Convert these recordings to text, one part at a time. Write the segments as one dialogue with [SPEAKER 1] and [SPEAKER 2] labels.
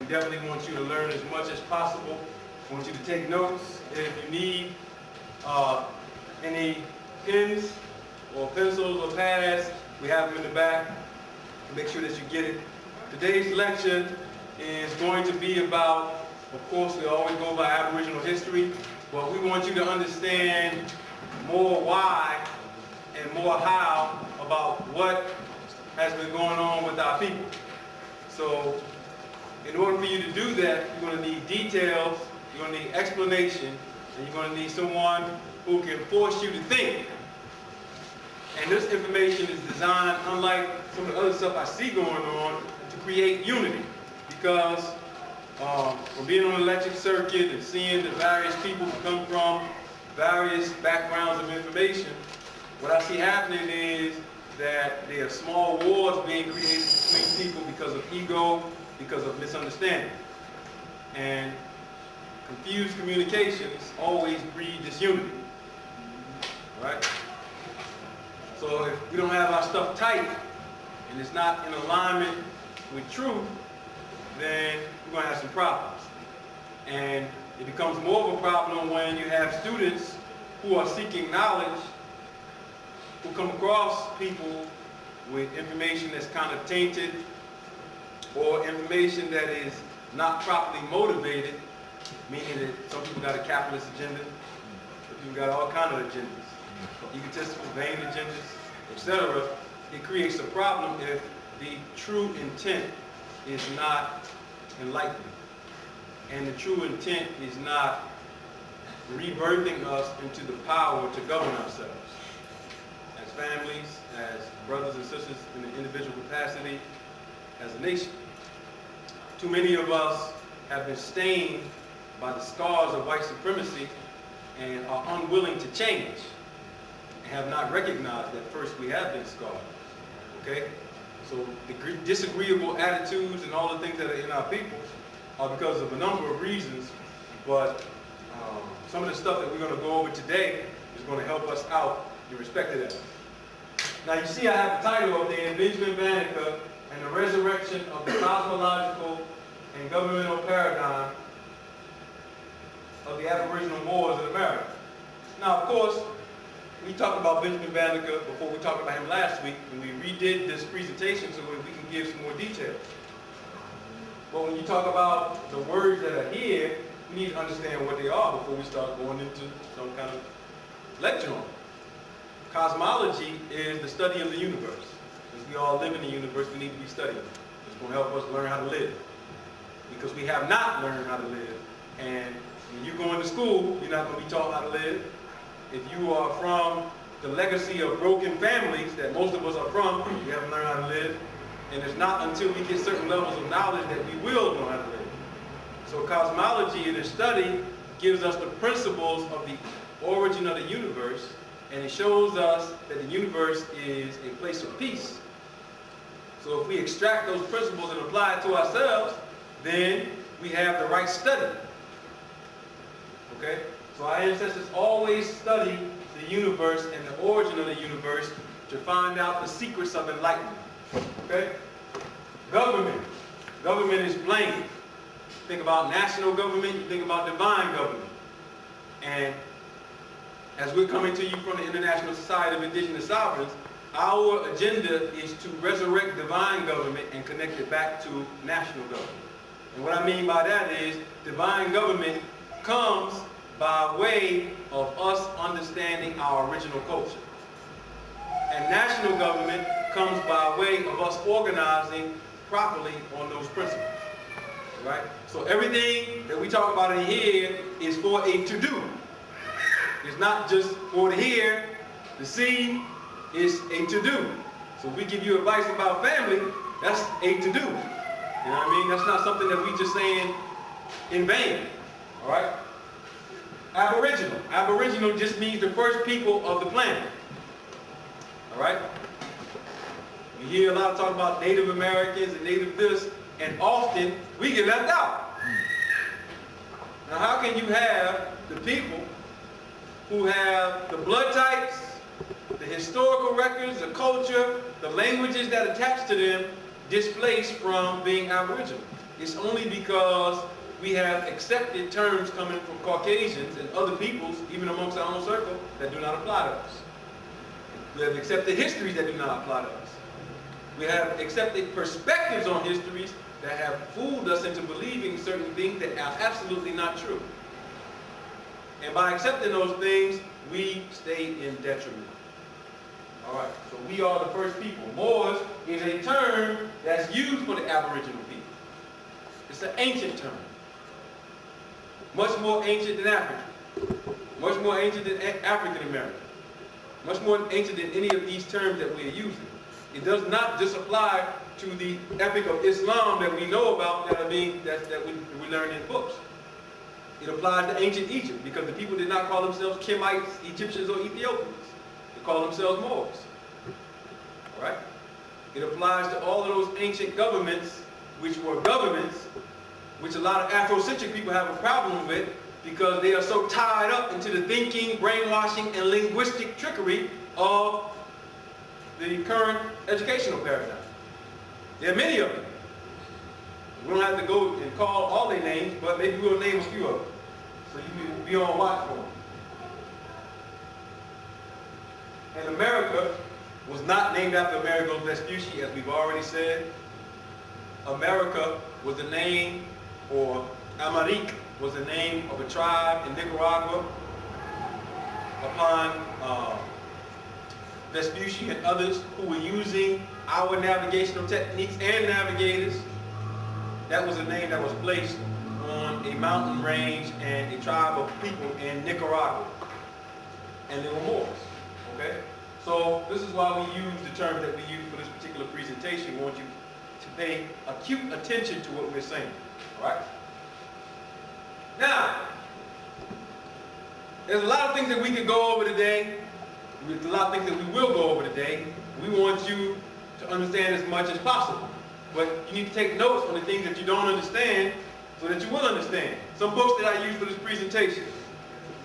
[SPEAKER 1] definitely want you to learn as much as possible. I want you to take notes. If you need any pens or pencils or pads, we have them in the back. Make sure that you get it. Today's lecture is going to be about, of course, we always go by Aboriginal history, but we want you to understand more why and more how about what has been going on with our people. So, in order for you to do that, you're going to need details, you're going to need explanation, and you're going to need someone who can force you to think. And this information is designed, unlike some of the other stuff I see going on, to create unity. Because from being on the lecture circuit and seeing the various people who come from various backgrounds of information, what I see happening is that there are small wars being created between people because of ego, because of misunderstanding. And confused communications always breed disunity. Right? So if we don't have our stuff tight and it's not in alignment with truth, then we're going to have some problems. And it becomes more of a problem when you have students who are seeking knowledge, who come across people with information that's kind of tainted or information that is not properly motivated, meaning that some people got a capitalist agenda, some people got all kinds of agendas, egotistical, vain agendas, etc. It creates a problem if the true intent is not enlightening. And the true intent is not rebirthing us into the power to govern ourselves. As families, as brothers and sisters in an individual capacity, as a nation. Too many of us have been stained by the scars of white supremacy and are unwilling to change. And have not recognized that first we have been scarred. Okay? So the disagreeable attitudes and all the things that are in our people are because of a number of reasons, but some of the stuff that we're going to go over today is going to help us out in respect to that. Now you see I have the title of the A Benjamin Bannaker and the Resurrection of the Cosmological and Governmental Paradigm of the Aboriginal Wars in America. Now of course, we talked about Benjamin Bannaker before we talked about him last week, and we redid this presentation so that we can give some more details. But when you talk about the words that are here, we need to understand what they are before we start going into some kind of lecture on it. Cosmology is the study of the universe. As we all live in the universe, we need to be studying it. It's going to help us learn how to live. Because we have not learned how to live. And when you go into school, you're not going to be taught how to live. If you are from the legacy of broken families that most of us are from, we haven't learned how to live. And it's not until we get certain levels of knowledge that we will know how to live. So cosmology in its study gives us the principles of the origin of the universe, and it shows us that the universe is a place of peace. So if we extract those principles and apply it to ourselves, then we have the right study. Okay? So our ancestors always studied the universe and the origin of the universe to find out the secrets of enlightenment. Okay? Government. Government is plain. Think about national government, you think about divine government. And as we're coming to you from the International Society of Indigenous Sovereigns, our agenda is to resurrect divine government and connect it back to national government. And what I mean by that is divine government comes by way of us understanding our original culture. And national government comes by way of us organizing properly on those principles. Right? So everything that we talk about in here is for a to-do. It's not just for the hear, the see, it's a to-do. So if we give you advice about family, that's a to-do. You know what I mean? That's not something that we just saying in vain. All right? Aboriginal. Aboriginal just means the first people of the planet. All right? You hear a lot of talk about Native Americans and Native this, and often we get left out. Now how can you have the people who have the blood types, the historical records, the culture, the languages that attach to them displaced from being Aboriginal? it's only because we have accepted terms coming from Caucasians and other peoples, even amongst our own circle, that do not apply to us. We have accepted histories that do not apply to us. We have accepted perspectives on histories that have fooled us into believing certain things that are absolutely not true. And by accepting those things, we stay in detriment. All right, so we are the first people. Moors is a term that's used for the Aboriginal people. It's an ancient term. Much more ancient than African. Much more ancient than African American. Much more ancient than any of these terms that we're using. It does not just apply to the epic of Islam that we know about, that we learn in books. It applies to ancient Egypt because the people did not call themselves Kemites, Egyptians, or Ethiopians. They call themselves Moors. All right? It applies to all of those ancient governments, which were governments, which a lot of Afrocentric people have a problem with because they are so tied up into the thinking, brainwashing, and linguistic trickery of the current educational paradigm. There are many of them. We don't have to go and call all their names, but maybe we'll name a few of them. So you can be on watch for them. And America was not named after Amerigo Vespucci, as we've already said. America was the name, or Amérique was the name of a tribe in Nicaragua upon Vespucci and others who were using our navigational techniques and navigators. That was a name that was placed on a mountain range and a tribe of people in Nicaragua. And they were Moors. Okay? So this is why we use the terms that we use for this particular presentation. We want you to pay acute attention to what we're saying. All right? Now, there's a lot of things that we could go over today. There's a lot of things that we will go over today. We want you to understand as much as possible. But you need to take notes on the things that you don't understand so that you will understand. Some books that I use for this presentation.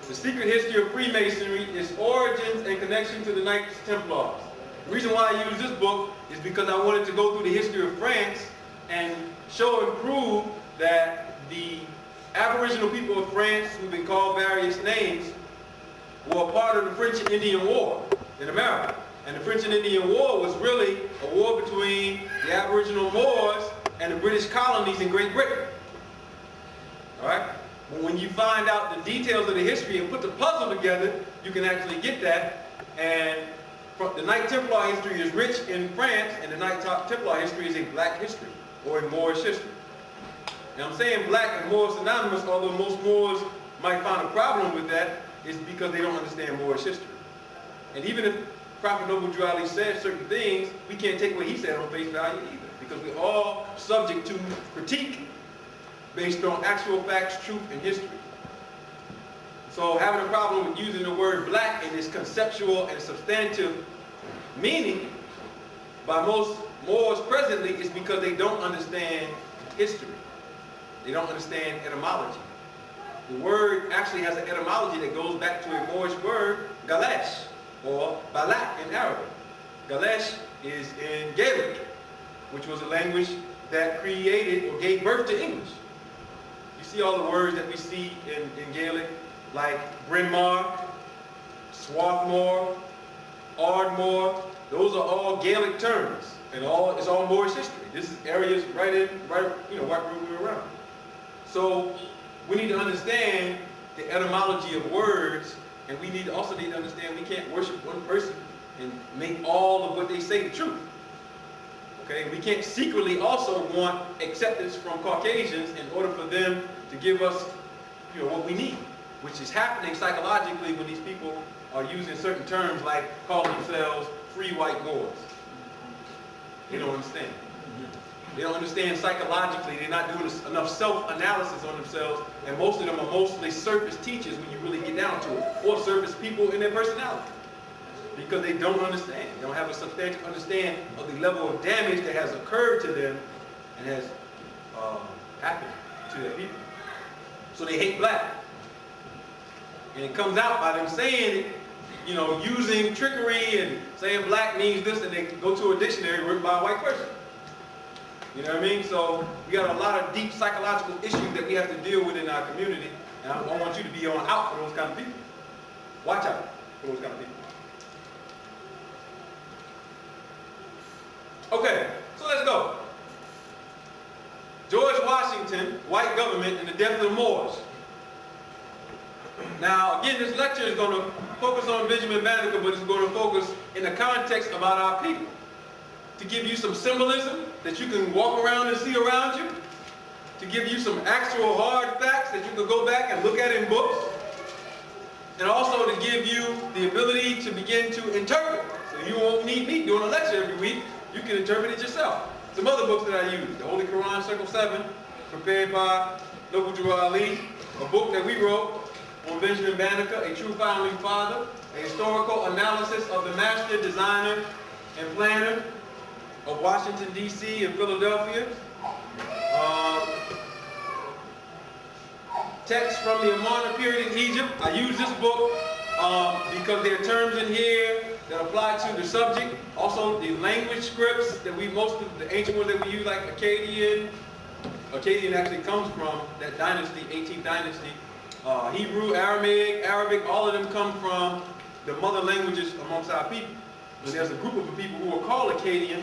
[SPEAKER 1] The Secret History of Freemasonry, Its Origins and Connection to the Knights Templars. The reason why I use this book is because I wanted to go through the history of France and show and prove that the Aboriginal people of France, who've been called various names, were a part of the French and Indian War in America. And the French and Indian War was really a war between the Aboriginal Moors and the British colonies in Great Britain. All right? But when you find out the details of the history and put the puzzle together, you can actually get that. And the Knight Templar history is rich in France, and the Knight Templar history is a black history, or a Moorish history. Now I'm saying black and Moor synonymous, although most Moors might find a problem with that, is because they don't understand Moorish history. And even if Prophet Noble Drew Ali said certain things, we can't take what he said on face value either, because we're all subject to critique based on actual facts, truth, and history. So having a problem with using the word black in its conceptual and substantive meaning by most Moors presently is because they don't understand history. They don't understand etymology. The word actually has an etymology that goes back to a Moorish word, Galesh, or Balak in Arabic. Galesh is in Gaelic, which was a language that created or gave birth to English. You see all the words that we see in Gaelic, like Bryn Mawr, Swarthmore, Ardmore. Those are all Gaelic terms, and it's all Moorish history. This is areas right where we're around. So we need to understand the etymology of words, and we also need to understand we can't worship one person and make all of what they say the truth. Okay, we can't secretly also want acceptance from Caucasians in order for them to give us, what we need, which is happening psychologically when these people are using certain terms like calling themselves free white Moors. They don't understand. They don't understand psychologically. They're not doing enough self-analysis on themselves, and most of them are mostly surface teachers when you really get down to it, or surface people in their personality, because they don't understand. They don't have a substantial understanding of the level of damage that has occurred to them and has happened to their people. So they hate black. And it comes out by them saying it, using trickery and saying black means this, and they go to a dictionary written by a white person. You know what I mean? So we got a lot of deep psychological issues that we have to deal with in our community. And I want you to be on out for those kind of people. Watch out for those kind of people. Okay, so let's go. George Washington, white government, and the death of the Moors. Now, again, this lecture is going to focus on Benjamin Bannaker, but it's going to focus in the context about our people. To give you some symbolism that you can walk around and see around you. To give you some actual hard facts that you can go back and look at in books. And also to give you the ability to begin to interpret. So you won't need me doing a lecture every week. You can interpret it yourself. Some other books that I use. The Holy Quran, Circle 7, prepared by Noble Ali. A book that we wrote on Benjamin Bannaker, a true founding father. A historical analysis of the master designer and planner of Washington, D.C. and Philadelphia. Text from the Amarna period in Egypt. I use this book because there are terms in here that apply to the subject. Also, the language scripts that most of the ancient ones that we use, like Akkadian. Akkadian actually comes from that dynasty, 18th dynasty. Hebrew, Arabic, all of them come from the mother languages amongst our people. And there's a group of people who are called Akkadian,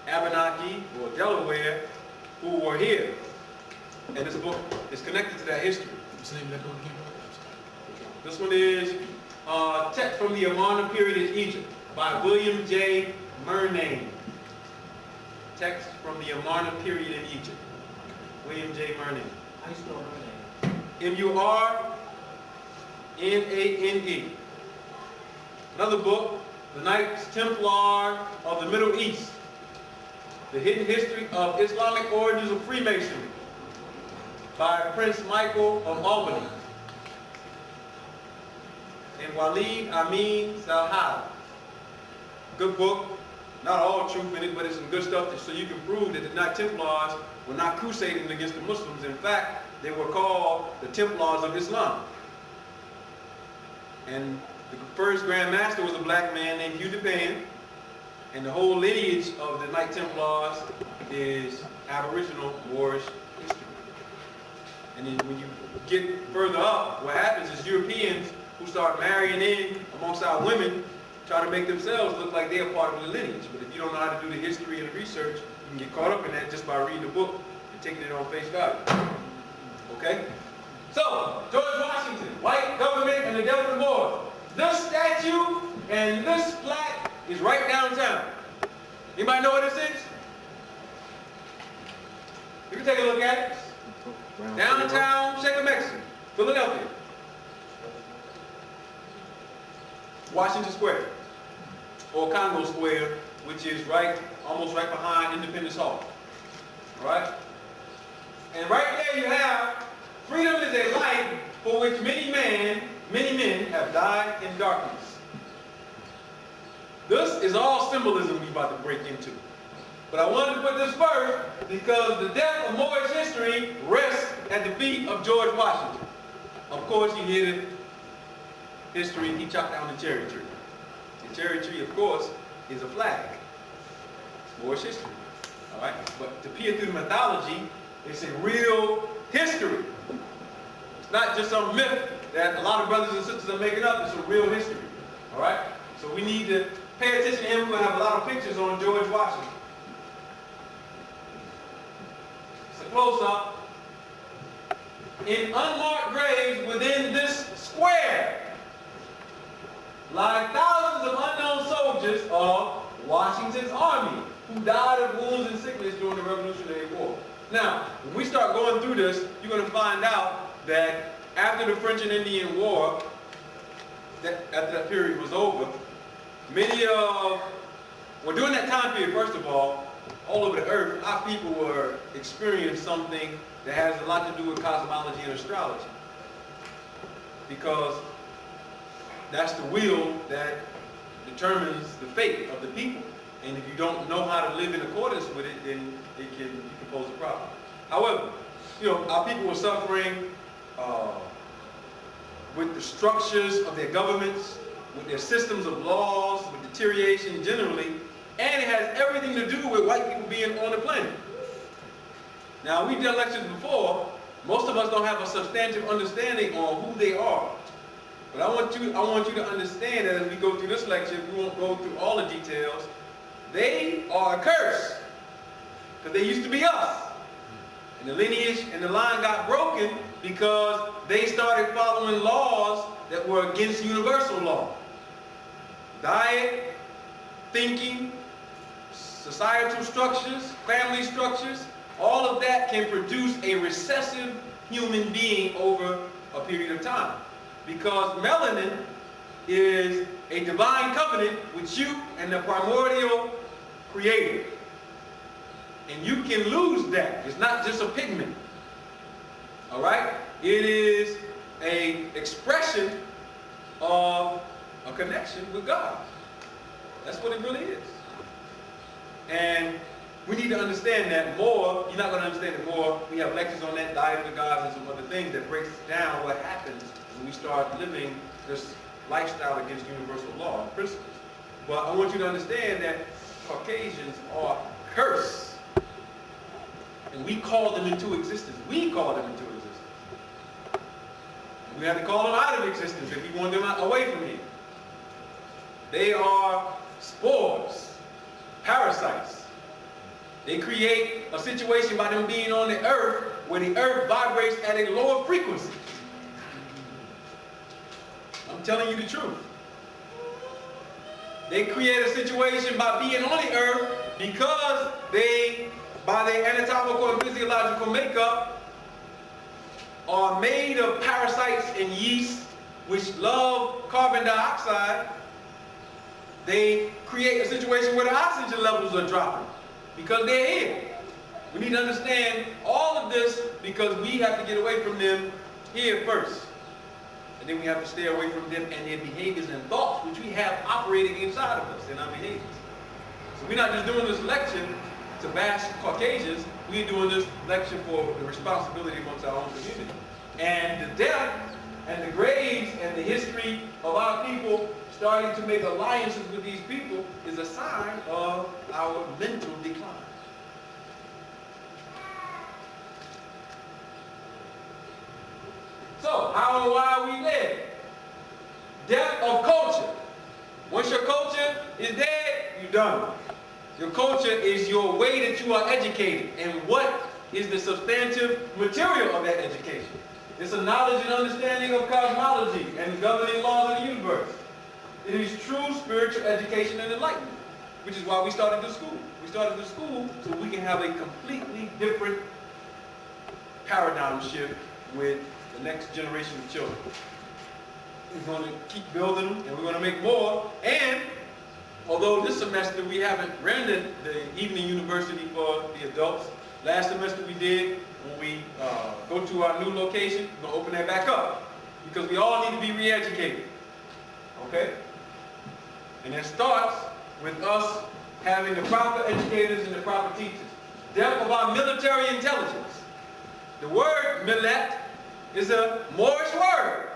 [SPEAKER 1] Abenaki, or Delaware, who were here. And this book is connected to that history.
[SPEAKER 2] What's the name of that book again?
[SPEAKER 1] This one is Text from the Amarna Period in Egypt by William J. Murnane. Text from the Amarna Period in Egypt. William J. Murnane.
[SPEAKER 3] How do you spell Murnane?
[SPEAKER 1] M-U-R-N-A-N-E. Another book, The Knights Templar of the Middle East. The Hidden History of Islamic Origins of Freemasonry by Prince Michael of Albany. And Walid Amin Salhad. Good book. Not all truth in it, but it's some good stuff so you can prove that the Knights Templars were not crusading against the Muslims. In fact, they were called the Templars of Islam. And the first Grand Master was a black man named Hugh DePan. And the whole lineage of the Knights Templars is Aboriginal Moorish history. And then when you get further up, what happens is Europeans who start marrying in amongst our women try to make themselves look like they're part of the lineage. But if you don't know how to do the history and the research, you can get caught up in that just by reading the book and taking it on face value. Okay? So, George Washington, white government and the death of the Moors. This statue and this plaque is right downtown. Anybody know what this is? You can take a look at it. Downtown Mexican, Philadelphia. Washington Square, or Congo Square, which is almost right behind Independence Hall. All right? And right there you have, freedom is a life for which many men have died in darkness. This is all symbolism we're about to break into. But I wanted to put this first because the death of Moorish history rests at the feet of George Washington. Of course, you hear the history, he chopped down the cherry tree. The cherry tree, of course, is a flag. It's Moorish history. All right? But to peer through the mythology, it's a real history. It's not just some myth that a lot of brothers and sisters are making up. It's a real history. All right? So we need to pay attention to him. We're going to have a lot of pictures on George Washington. It's a close-up. In unmarked graves within this square lie thousands of unknown soldiers of Washington's army who died of wounds and sickness during the Revolutionary War. Now, when we start going through this, you're going to find out that after the French and Indian War, after that period was over, during that time period, first of all over the earth, our people were experiencing something that has a lot to do with cosmology and astrology. Because that's the wheel that determines the fate of the people. And if you don't know how to live in accordance with it, then you can pose a problem. However, our people were suffering with the structures of their governments, with their systems of laws, with deterioration generally, and it has everything to do with white people being on the planet. Now, we've done lectures before. Most of us don't have a substantive understanding on who they are. But I want you to understand that as we go through this lecture, we won't go through all the details. They are a curse, because they used to be us. And the lineage and the line got broken because they started following laws that were against universal law. Diet, thinking, societal structures, family structures, all of that can produce a recessive human being over a period of time. Because melanin is a divine covenant with you and the primordial creator. And you can lose that. It's not just a pigment. All right? It is an expression of a connection with God. That's what it really is. And we need to understand that more. You're not going to understand it more. We have lectures on that, diet of the gods, and some other things that breaks down what happens when we start living this lifestyle against universal law and principles. But I want you to understand that Caucasians are cursed. And we call them into existence. We call them into existence. We have to call them out of existence if we want them away from here. They are spores, parasites. They create a situation by them being on the earth where the earth vibrates at a lower frequency. I'm telling you the truth. They create a situation by being on the earth because they, by their anatomical and physiological makeup, are made of parasites and yeast which love carbon dioxide. They create a situation where the oxygen levels are dropping because they're here. We need to understand all of this because we have to get away from them here first. And then we have to stay away from them and their behaviors and thoughts which we have operating inside of us in our behaviors. So we're not just doing this lecture to bash Caucasians. We're doing this lecture for the responsibility amongst our own community. And the death and the graves and the history of our people starting to make alliances with these people is a sign of our mental decline. So, how and why are we dead? Death of culture. Once your culture is dead, you're done. Your culture is your way that you are educated. And what is the substantive material of that education? It's a knowledge and understanding of cosmology and the governing laws of the universe. It is true spiritual education and enlightenment, which is why we started the school. We started the school so we can have a completely different paradigm shift with the next generation of children. We're going to keep building them, and we're going to make more. And although this semester we haven't rendered the evening university for the adults, last semester we did. When we go to our new location, we're going to open that back up because we all need to be re-educated. Okay? And it starts with us having the proper educators and the proper teachers. Depth of our military intelligence. The word millet is a Moorish word.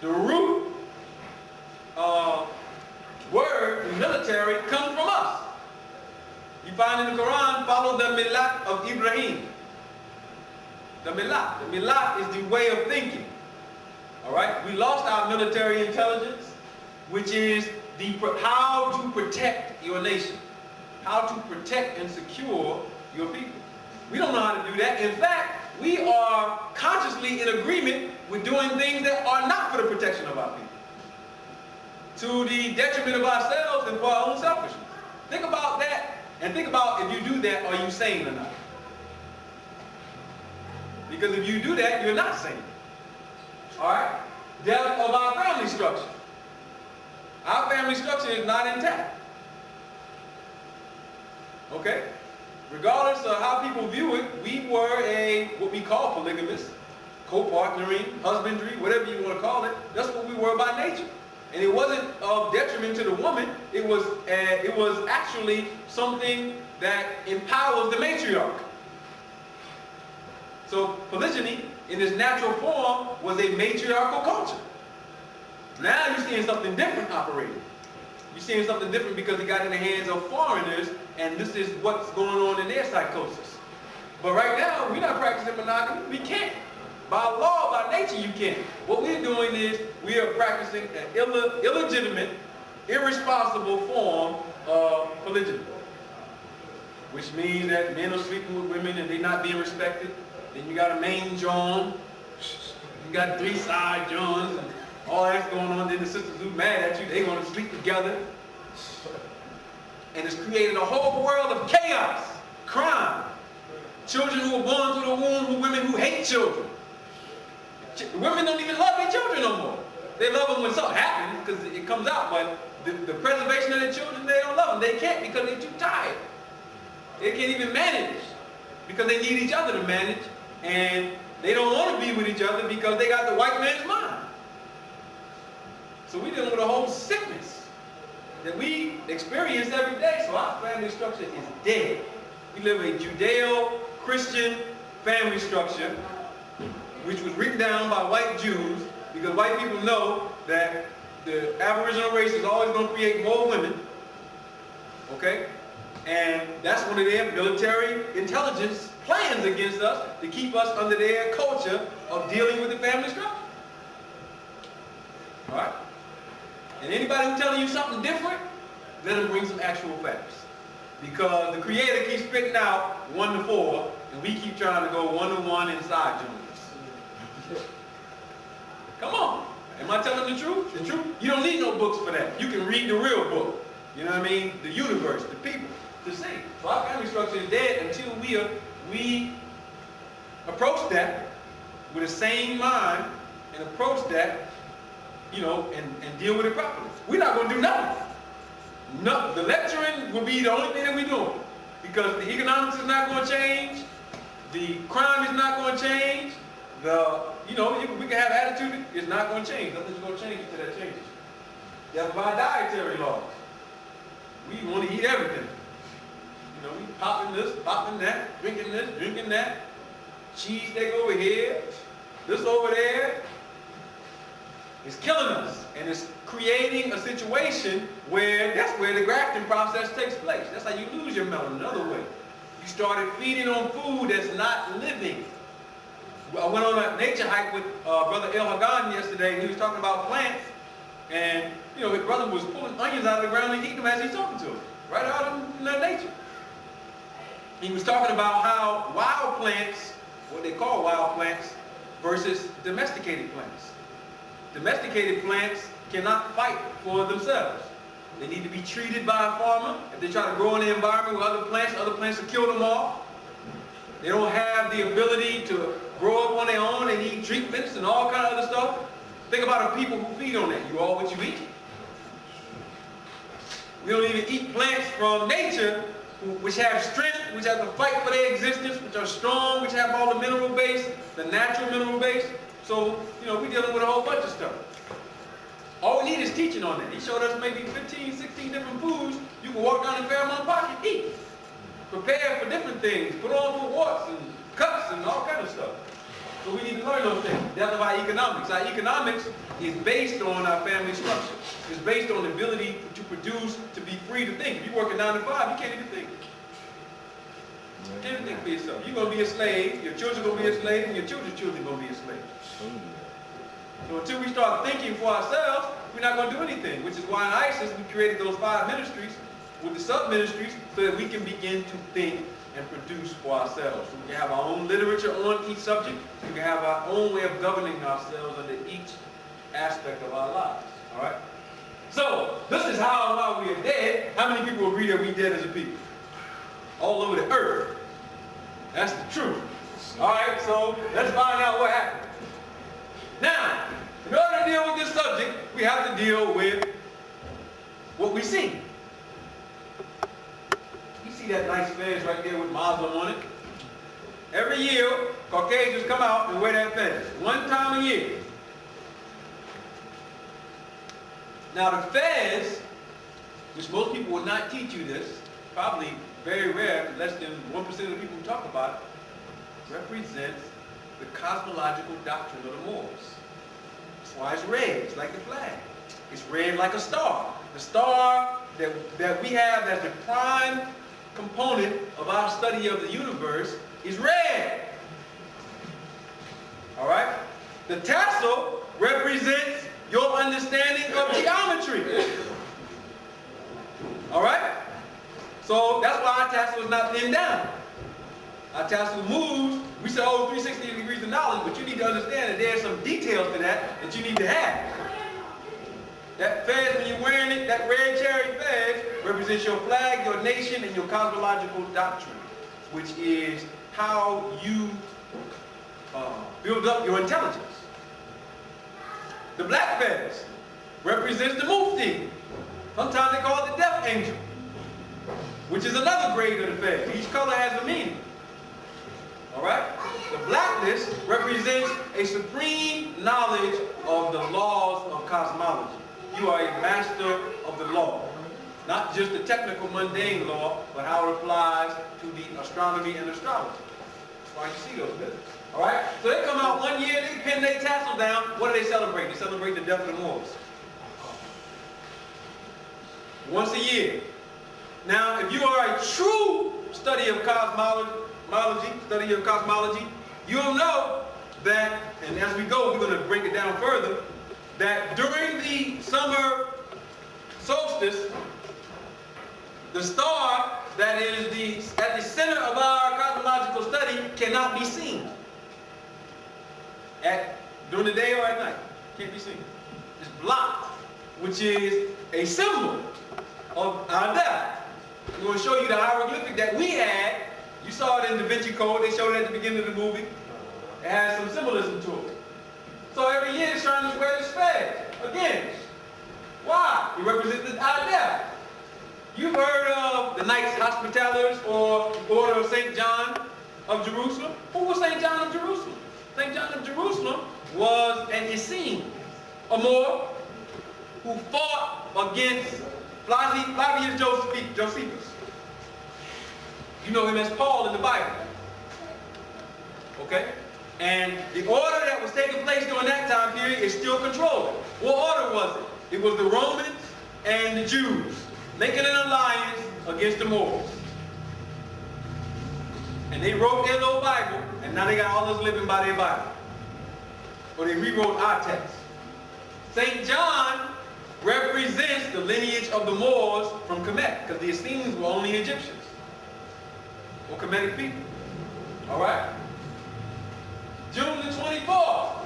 [SPEAKER 1] The root word in military comes from us. You find in the Quran, follow the millat of Ibrahim. The millat. The millat is the way of thinking. All right? We lost our military intelligence, which is how to protect your nation. How to protect and secure your people. We don't know how to do that. In fact, we are consciously in agreement with doing things that are not for the protection of our people. To the detriment of ourselves and for our own selfishness. Think about that, and think about if you do that, are you sane or not? Because if you do that, you're not sane. Alright? Depth of our family structure. Our family structure is not intact. Okay? Regardless of how people view it, we were what we call polygamous, co-partnering, husbandry, whatever you want to call it. That's what we were by nature. And it wasn't of detriment to the woman. It was actually something that empowers the matriarch. So polygyny, in its natural form, was a matriarchal culture. Now you're seeing something different operating. You're seeing something different because it got in the hands of foreigners, and this is what's going on in their psychosis. But right now, we're not practicing monogamy. We can't. By law, by nature, you can't. What we're doing is we are practicing an illegitimate, irresponsible form of polygyny. Which means that men are sleeping with women and they're not being respected. Then you got a main John. You got 3 side Johns and all that's going on. Then the sisters who mad at you, they want to sleep together. And it's created a whole world of chaos, crime. Children who are born through the womb, women who hate children. Women don't even love their children no more. They love them when something happens because it comes out, but the preservation of their children, they don't love them. They can't because they're too tired. They can't even manage because they need each other to manage, and they don't want to be with each other because they got the white man's mind. So we're dealing with a whole sickness that we experience every day. So our family structure is dead. We live a Judeo-Christian family structure, which was written down by white Jews, because white people know that the Aboriginal race is always going to create more women, okay? And that's one of their military intelligence plans against us, to keep us under their culture of dealing with the family structure. All right? And anybody who's telling you something different, let them bring some actual facts. Because the Creator keeps spitting out 1 to 4, and we keep trying to go 1 to 1 inside joints. Come on. Am I telling the truth? The truth? You don't need no books for that. You can read the real book. You know what I mean? The universe, the people, to see. So our family structure is dead until we approach that with the same mind and approach that, you know, and deal with it properly. We're not going to do nothing. No, the lecturing will be the only thing that we're doing, because the economics is not going to change, the crime is not going to change, we can have attitude, it's not going to change. Nothing's going to change until that changes. That's by dietary laws. We want to eat everything. You know, we popping this, popping that, drinking this, drinking that, cheesesteak over here, this over there. It's killing us, and it's creating a situation where that's where the grafting process takes place. That's how you lose your melanin. Another way, you started feeding on food that's not living. I went on a nature hike with Brother El Hagan yesterday, and he was talking about plants, and you know, his brother was pulling onions out of the ground and eating them as he's talking to us, right out in nature. He was talking about how wild plants, what they call wild plants, versus domesticated plants. Domesticated plants cannot fight for themselves. They need to be treated by a farmer. If they try to grow in the environment with other plants will kill them off. They don't have the ability to grow up on their own. They need treatments and all kind of other stuff. Think about the people who feed on that. You are what you eat. We don't even eat plants from nature, which have strength, which have to fight for their existence, which are strong, which have all the mineral base, the natural mineral base. So, you know, we're dealing with a whole bunch of stuff. All we need is teaching on that. He showed us maybe 15, 16 different foods you can walk down in Fairmont Park and eat. Prepare for different things. Put on for warts and cuts and all kind of stuff. So we need to learn those things. That's of our economics. Our economics is based on our family structure. It's based on the ability to produce, to be free to think. If you're working 9 to 5, you can't even think. You can't even think for yourself. You're going to be a slave, your children are going to be a slave, and your children's children are going to be a slave. So until we start thinking for ourselves, we're not going to do anything, which is why in ISIS we created those 5 ministries with the sub-ministries so that we can begin to think and produce for ourselves. So we can have our own literature on each subject. We can have our own way of governing ourselves under each aspect of our lives. All right? So, this is how and why we are dead. How many people agree that we're dead as a people? All over the earth. That's the truth. All right, so let's find out what happened. Now, in order to deal with this subject, we have to deal with what we see. You see that nice fez right there with Muslim on it? Every year, Caucasians come out and wear that fez. One time a year. Now the fez, which most people will not teach you this, probably very rare, less than 1% of the people who talk about it, represents the cosmological doctrine of the Moors. That's why it's red. It's like the flag. It's red like a star. The star that we have as the prime component of our study of the universe is red. All right? The tassel represents your understanding of geometry. All right? So that's why our tassel is not pinned down. Our tassel moves. We say, oh, 360 degrees of knowledge, but you need to understand that there's some details to that you need to have. That fez, when you're wearing it, that red cherry fez, represents your flag, your nation, and your cosmological doctrine, which is how you build up your intelligence. The black fez represents the mufti. Sometimes they call it the death angel, which is another grade of the fez. Each color has a meaning. All right? The blackness represents a supreme knowledge of the laws of cosmology. You are a master of the law. Not just the technical, mundane law, but how it applies to the astronomy and astrology. That's why you see those business. All right? So they come out one year, they pin their tassel down. What do they celebrate? They celebrate the death of the Moors. Once a year. Now, if you are a true study of cosmology, you'll know that, and as we go, we're going to break it down further, that during the summer solstice, the star that is at the center of our cosmological study cannot be seen during the day or at night. Can't be seen. It's blocked, which is a symbol of our death. We're going to show you the hieroglyphic that we had. You saw it in Da Vinci Code. They showed it at the beginning of the movie. It has some symbolism to it. So every year they're trying to wear this fez. Again, why? It represents our death. You've heard of the Knights Hospitallers or the Order of St. John of Jerusalem. Who was St. John of Jerusalem? St. John of Jerusalem was an Essene, a Moor, who fought against Flavius Josephus. You know him as Paul in the Bible. Okay? And the order that was taking place during that time period is still controlling. What order was it? It was the Romans and the Jews making an alliance against the Moors. And they wrote their little Bible, and now they got all us living by their Bible. Or they rewrote our text. St. John represents the lineage of the Moors from Kemet, because the Essenes were only Egyptians or Kemetic people. All right? June the 24th,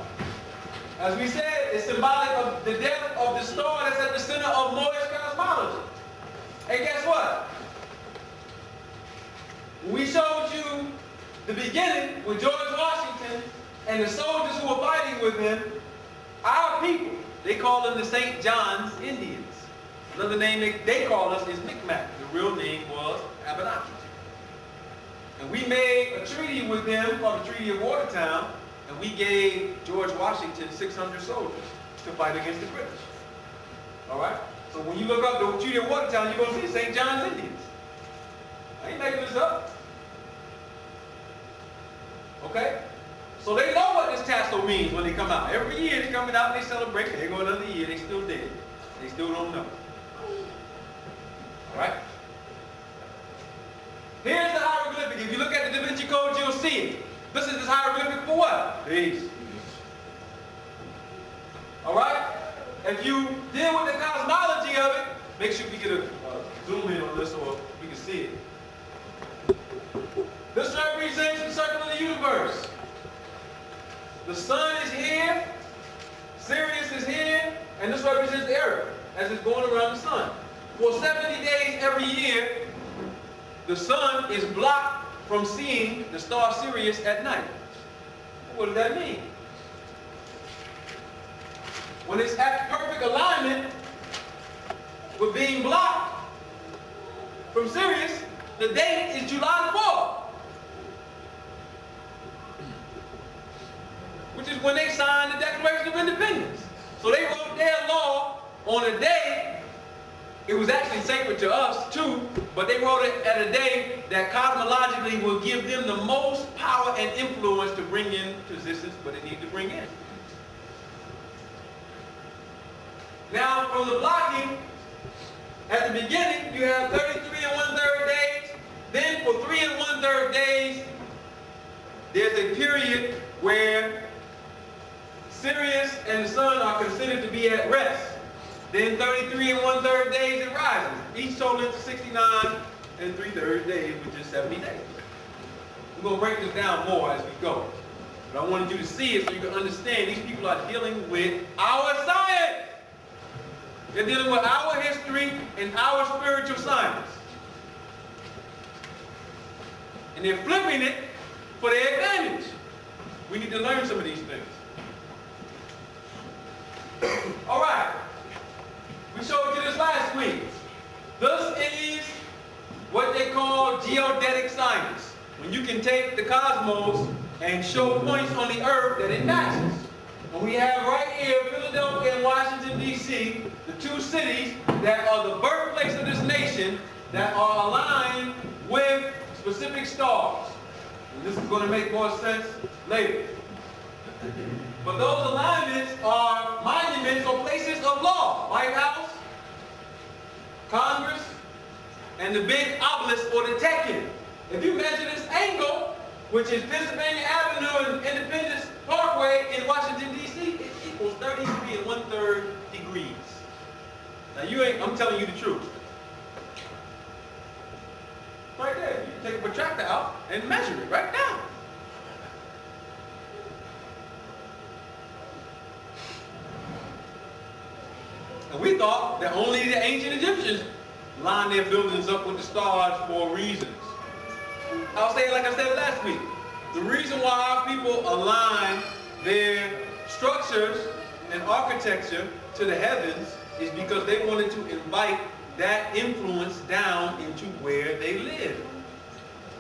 [SPEAKER 1] as we said, is symbolic of the death of the star that's at the center of Moorish cosmology. And guess what? We showed you the beginning with George Washington and the soldiers who were fighting with him. Our people, they call them the St. John's Indians. Another name they call us is Micmac. The real name was Abenaki. And we made a treaty with them called the Treaty of Watertown, and we gave George Washington 600 soldiers to fight against the British. All right? So when you look up the Treaty of Watertown, you're going to see St. John's Indians. I ain't making this up. Okay? So they know what this tassel means when they come out. Every year they're coming out and they celebrate. They go another year, they still dead. They still don't know. All right? Here's the hieroglyphic. If you look at the Da Vinci Code, you'll see it. This is this hieroglyphic for what? Peace. All right? If you deal with the cosmology of it, make sure we get a zoom in on this so we can see it. This represents the circle of the universe. The sun is here, Sirius is here, and this represents the Earth as it's going around the sun. For 70 days every year, the sun is blocked from seeing the star Sirius at night. What does that mean? When it's at perfect alignment with being blocked from Sirius, the date is July 4th. Which is when they signed the Declaration of Independence. So they wrote their law on a day. It was actually sacred to us too, but they wrote it at a day that cosmologically will give them the most power and influence to bring in positions what they need to bring in. Now, from the blocking, at the beginning, you have 33 1/3 days. Then for 3 1/3 days, there's a period where Sirius and the sun are considered to be at rest. Then 33 and 1/3 days it rises, each totaling 69 and 3/3 days, which is 70 days. We're going to break this down more as we go. But I wanted you to see it so you can understand these people are dealing with our science. They're dealing with our history and our spiritual science. And they're flipping it for their advantage. We need to learn some of these things. All right. We showed you this last week. This is what they call geodetic science. When you can take the cosmos and show points on the earth that it matches. And we have right here Philadelphia and Washington, D.C., the two cities that are the birthplace of this nation that are aligned with specific stars. And this is going to make more sense later. But those alignments are monuments or places of law. White House, Congress, and the big obelisk or the Tekken. If you measure this angle, which is Pennsylvania Avenue and Independence Parkway in Washington, D.C., it equals 33 and 1/3 degrees. Now I'm telling you the truth. Right there. You can take a protractor out and measure it right now. And we thought that only the ancient Egyptians lined their buildings up with the stars for reasons. I'll say it like I said last week. The reason why our people align their structures and architecture to the heavens is because they wanted to invite that influence down into where they live.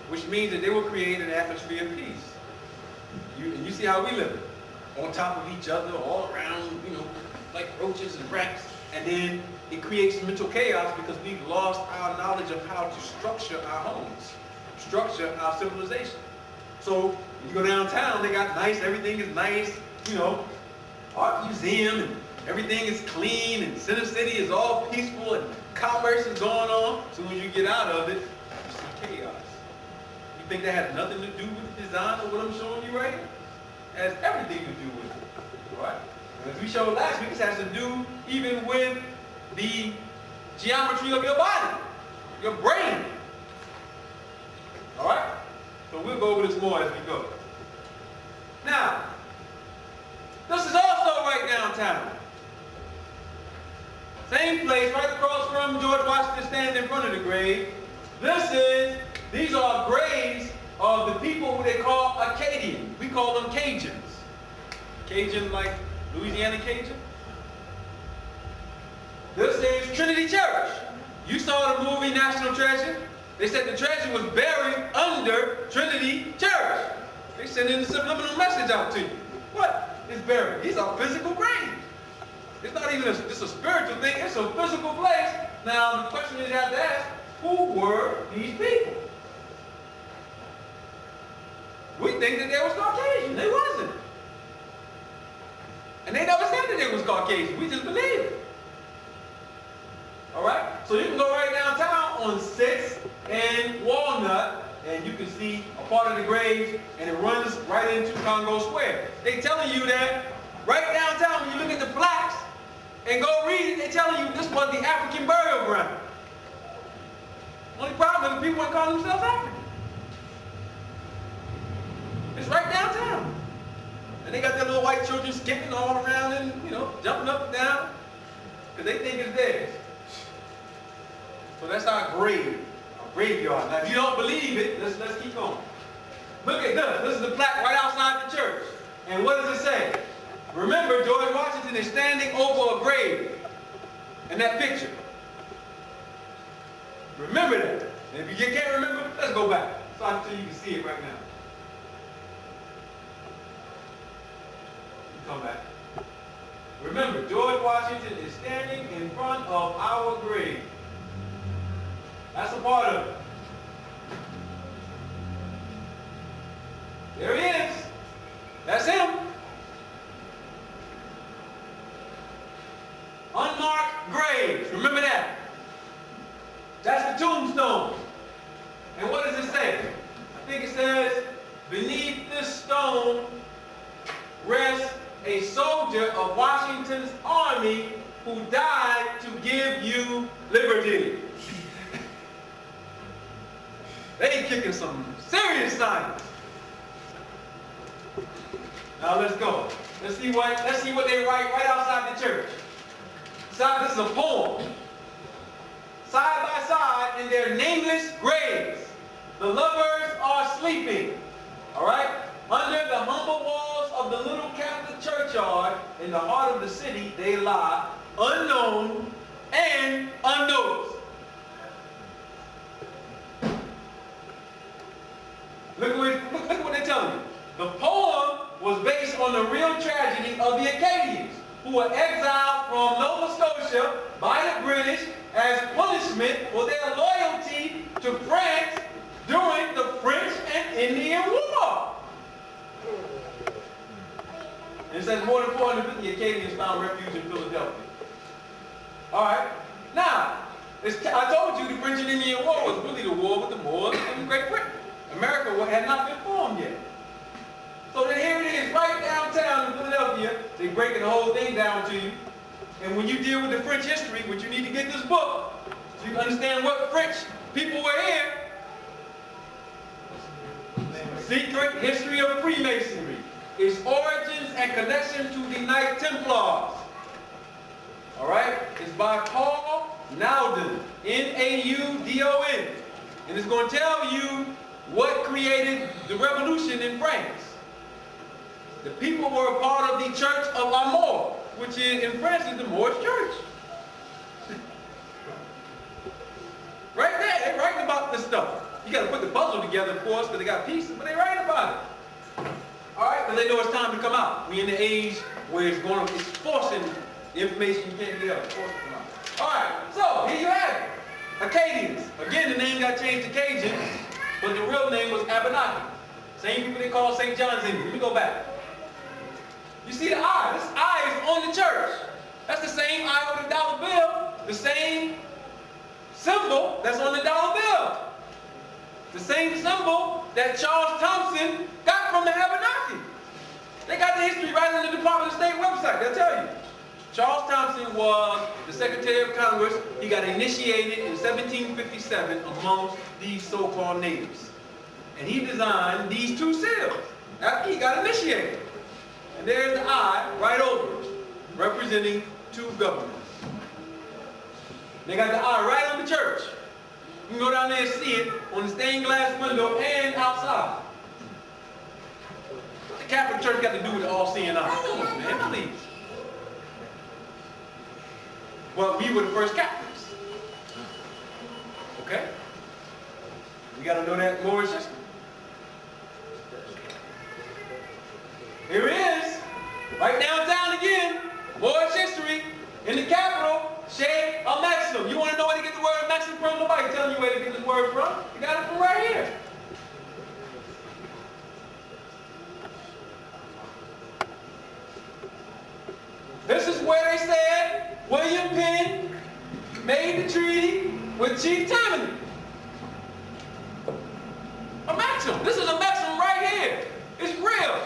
[SPEAKER 1] Which means that they will create an atmosphere of peace. You see how we live. On top of each other, all around, like roaches and rats. And then it creates mental chaos because we've lost our knowledge of how to structure our homes, structure our civilization. So you go downtown, they got nice, everything is nice, art museum, and everything is clean, and Center City is all peaceful, and commerce is going on. So when you get out of it, you see chaos. You think that has nothing to do with the design of what I'm showing you right here? It has everything to do with it, all right? As we showed last week, this has to do even with the geometry of your body, your brain. All right? So we'll go over this more as we go. Now, this is also right downtown. Same place, right across from George Washington standing in front of the grave. These are graves of the people who they call Acadian. We call them Cajuns. Cajun like Louisiana Cajun. This is Trinity Church. You saw the movie National Treasure. They said the treasure was buried under Trinity Church. They sending a subliminal message out to you. What is buried? These are physical graves. It's not even just a spiritual thing. It's a physical place. Now the question is you have to ask, who were these people? We think that they was Caucasian. They wasn't. And they never said that they was Caucasian. We just believe it. All right? So you can go right downtown on 6th and Walnut, and you can see a part of the grave, and it runs right into Congo Square. They telling you that right downtown, when you look at the plaques and go read it, they telling you this was the African burial ground. Only problem is the people ain't calling themselves African. It's right downtown. And they got their little white children skipping all around and, jumping up and down because they think it's theirs. So that's our graveyard. Now, if you don't believe it, let's keep going. Look at this. This is the plaque right outside the church. And what does it say? Remember, George Washington is standing over a grave in that picture. Remember that. And if you can't remember, let's go back so you can see it right now. Come back. Remember, George Washington is standing in front of our grave. That's a part of it. There he is. That's him. Unmarked graves. Remember that. That's the tombstone. And what does it say? I think it says, beneath this a soldier of Washington's army who died to give you liberty. They kicking some serious science. Now let's go. Let's see what they write right outside the church. This is a poem. Side by side in their nameless graves, the lovers are sleeping. All right? Under the humble walls of the little Catholic churchyard in the heart of the city, they lie, unknown and unnoticed. Look what they're telling you. The poem was based on the real tragedy of the Acadians, who were exiled from Nova Scotia by the British as punishment for their loyalty to France during the French and Indian War. And it says more than 450 Acadians found refuge in Philadelphia. All right. Now, I told you the French and Indian War was really the war with the Moors and Great Britain. America had not been formed yet. So then here it is, right downtown in Philadelphia. They're breaking the whole thing down to you. And when you deal with the French history, which you need to get this book, so you can understand what French people were here. Secret History of Freemasonry, its origins and connection to the Knight Templars. All right? It's by Paul Naudin, N-A-U-D-O-N. And it's going to tell you what created the revolution in France. The people were a part of the Church of Amour, which is, in France is the Moorish church. Right there, they're writing about this stuff. You got to put the puzzle together, of course, because they got pieces, but they write about it. All right, because they know it's time to come out. We're in the age where it's forcing the information you can't get out. It's forcing to come out. All right, so here you have it. Acadians. Again, the name got changed to Cajun, but the real name was Abenaki. Same people they call St. John's Indian. Let me go back. You see the eye? This eye is on the church. That's the same eye on the dollar bill, the same symbol that's on the dollar bill. The same symbol that Charles Thompson got from the Abenaki. They got the history right on the Department of State website, they'll tell you. Charles Thompson was the Secretary of Congress. He got initiated in 1757 amongst these so-called natives. And he designed these two seals after he got initiated. And there's the eye right over it, representing two governments. They got the eye right on the church. You can go down there and see it on the stained glass window and outside. What the Catholic Church got to do with the all-seeing eye? Come on, man, please. Well, we were the first Catholics. Okay? You got to know that Moorish history. Here it is, right downtown again, Moorish history, in the capital, Sheikh al-Maxim. You want to know where to get the word Maxim from? Nobody telling you where to get this word from. You got it from right here. This is where they said William Penn made the treaty with Chief Tammany. A maxim. This is a maxim right here. It's real.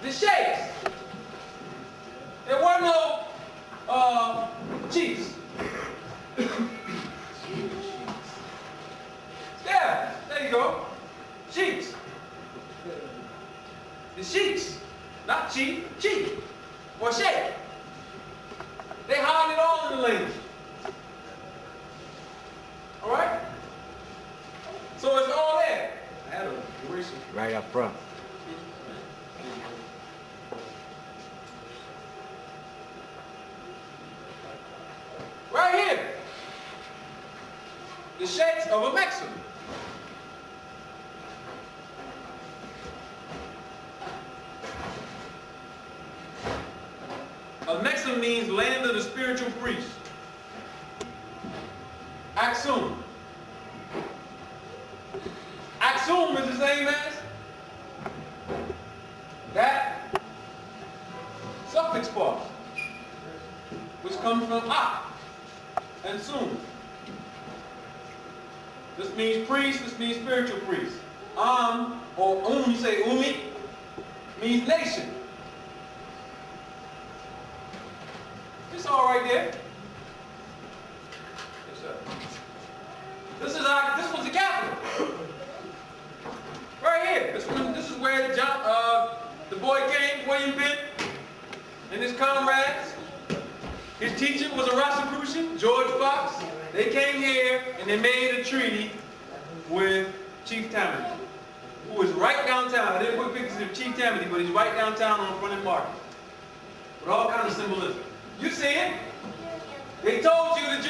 [SPEAKER 1] The sheikhs. There were no chiefs. Yeah, there you go. Chiefs. The sheikhs. Not chief, chief. Or sheikh. They hide it all in the language. Alright? So it's all there. I had a eraser.
[SPEAKER 2] Right up front.
[SPEAKER 1] Right here. The sheikhs of a maxim. A maxim means land of the spiritual priest. Axum. Axum is the same as that suffix part, which comes from ak and sum. This means priest, this means spiritual priest. Or you say umi, means nation. It's all right there. Yes, sir. This was the capital. Right here. This is where the boy came, William Pitt, and his comrades. His teacher was a Rosicrucian, George Fox. They came here and they made a treaty with Chief Tammany, who is right downtown. I didn't put pictures of Chief Tammany, but he's right downtown on Front and Market. With all kinds of symbolism. You see it? They told you the